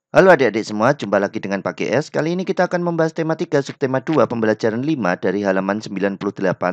Halo adik-adik semua, jumpa lagi dengan Pak GS. Kali ini kita akan membahas tema 3 subtema 2 pembelajaran 5 dari halaman 98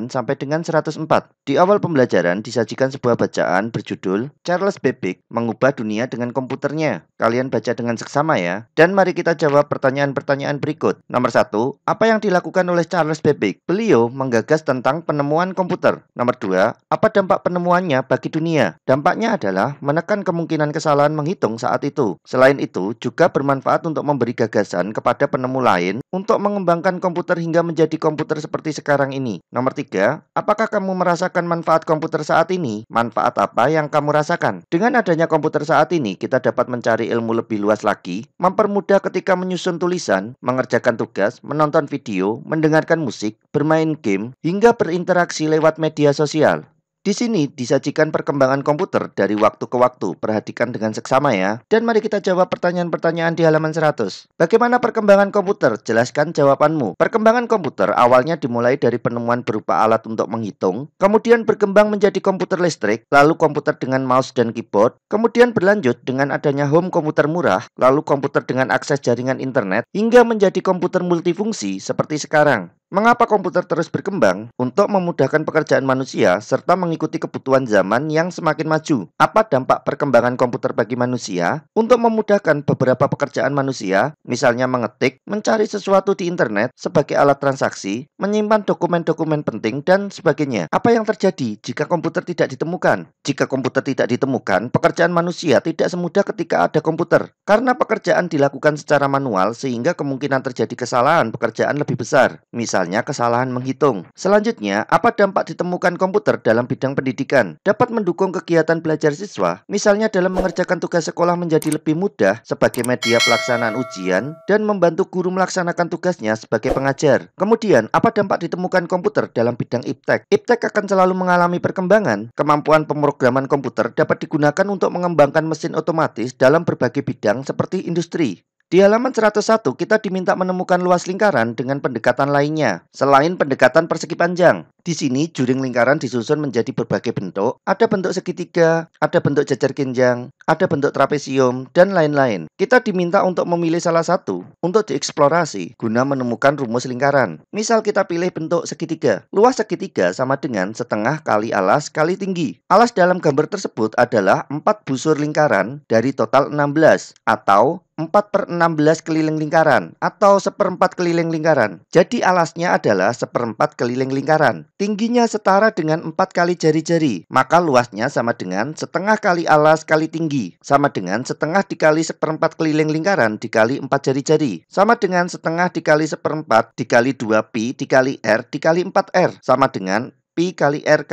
sampai dengan 104. Di awal pembelajaran disajikan sebuah bacaan berjudul Charles Babbage mengubah dunia dengan komputernya. Kalian baca dengan seksama ya. Dan mari kita jawab pertanyaan-pertanyaan berikut. Nomor 1, apa yang dilakukan oleh Charles Babbage? Beliau menggagas tentang penemuan komputer. Nomor 2, apa dampak penemuannya bagi dunia? Dampaknya adalah menekan kemungkinan kesalahan menghitung saat itu. Selain itu, juga bermanfaat untuk memberi gagasan kepada penemu lain untuk mengembangkan komputer hingga menjadi komputer seperti sekarang ini. Nomor 3, apakah kamu merasakan manfaat komputer saat ini? Manfaat apa yang kamu rasakan? Dengan adanya komputer saat ini, kita dapat mencari ilmu lebih luas lagi, mempermudah ketika menyusun tulisan, mengerjakan tugas, menonton video, mendengarkan musik, bermain game, hingga berinteraksi lewat media sosial. Di sini disajikan perkembangan komputer dari waktu ke waktu. Perhatikan dengan seksama ya. Dan mari kita jawab pertanyaan-pertanyaan di halaman 100. Bagaimana perkembangan komputer? Jelaskan jawabanmu. Perkembangan komputer awalnya dimulai dari penemuan berupa alat untuk menghitung, kemudian berkembang menjadi komputer listrik, lalu komputer dengan mouse dan keyboard, kemudian berlanjut dengan adanya home komputer murah, lalu komputer dengan akses jaringan internet, hingga menjadi komputer multifungsi seperti sekarang. Mengapa komputer terus berkembang? Untuk memudahkan pekerjaan manusia serta mengikuti kebutuhan zaman yang semakin maju. Apa dampak perkembangan komputer bagi manusia? Untuk memudahkan beberapa pekerjaan manusia, misalnya mengetik, mencari sesuatu di internet sebagai alat transaksi, menyimpan dokumen-dokumen penting, dan sebagainya. Apa yang terjadi jika komputer tidak ditemukan? Jika komputer tidak ditemukan, pekerjaan manusia tidak semudah ketika ada komputer. Karena pekerjaan dilakukan secara manual sehingga kemungkinan terjadi kesalahan pekerjaan lebih besar. Misalnya kesalahan menghitung. Selanjutnya, apa dampak ditemukan komputer dalam bidang pendidikan? Dapat mendukung kegiatan belajar siswa, misalnya dalam mengerjakan tugas sekolah menjadi lebih mudah sebagai media pelaksanaan ujian dan membantu guru melaksanakan tugasnya sebagai pengajar. Kemudian, apa dampak ditemukan komputer dalam bidang iptek? Iptek akan selalu mengalami perkembangan. Kemampuan pemrograman komputer dapat digunakan untuk mengembangkan mesin otomatis dalam berbagai bidang seperti industri. Di halaman 101, kita diminta menemukan luas lingkaran dengan pendekatan lainnya, selain pendekatan persegi panjang. Di sini, juring lingkaran disusun menjadi berbagai bentuk. Ada bentuk segitiga, ada bentuk jajar genjang, ada bentuk trapesium, dan lain-lain. Kita diminta untuk memilih salah satu untuk dieksplorasi guna menemukan rumus lingkaran. Misal kita pilih bentuk segitiga. Luas segitiga sama dengan setengah kali alas kali tinggi. Alas dalam gambar tersebut adalah 4 busur lingkaran dari total 16, atau 4/16 keliling lingkaran atau 1/4 keliling lingkaran. Jadi alasnya adalah 1/4 keliling lingkaran. Tingginya setara dengan 4 kali jari-jari. Maka luasnya sama dengan setengah kali alas kali tinggi. Sama dengan setengah dikali 1/4 keliling lingkaran dikali 4 jari-jari. Sama dengan setengah dikali 1/4 dikali 2pi dikali r dikali 4r. Sama dengan pi kali r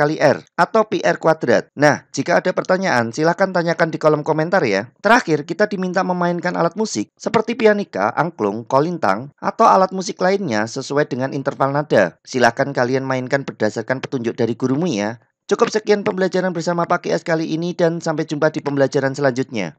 atau pi r kuadrat. Nah, jika ada pertanyaan, silahkan tanyakan di kolom komentar ya. Terakhir, kita diminta memainkan alat musik seperti pianika, angklung, kolintang, atau alat musik lainnya sesuai dengan interval nada. Silahkan kalian mainkan berdasarkan petunjuk dari gurumu ya. Cukup sekian pembelajaran bersama Pak GS kali ini dan sampai jumpa di pembelajaran selanjutnya.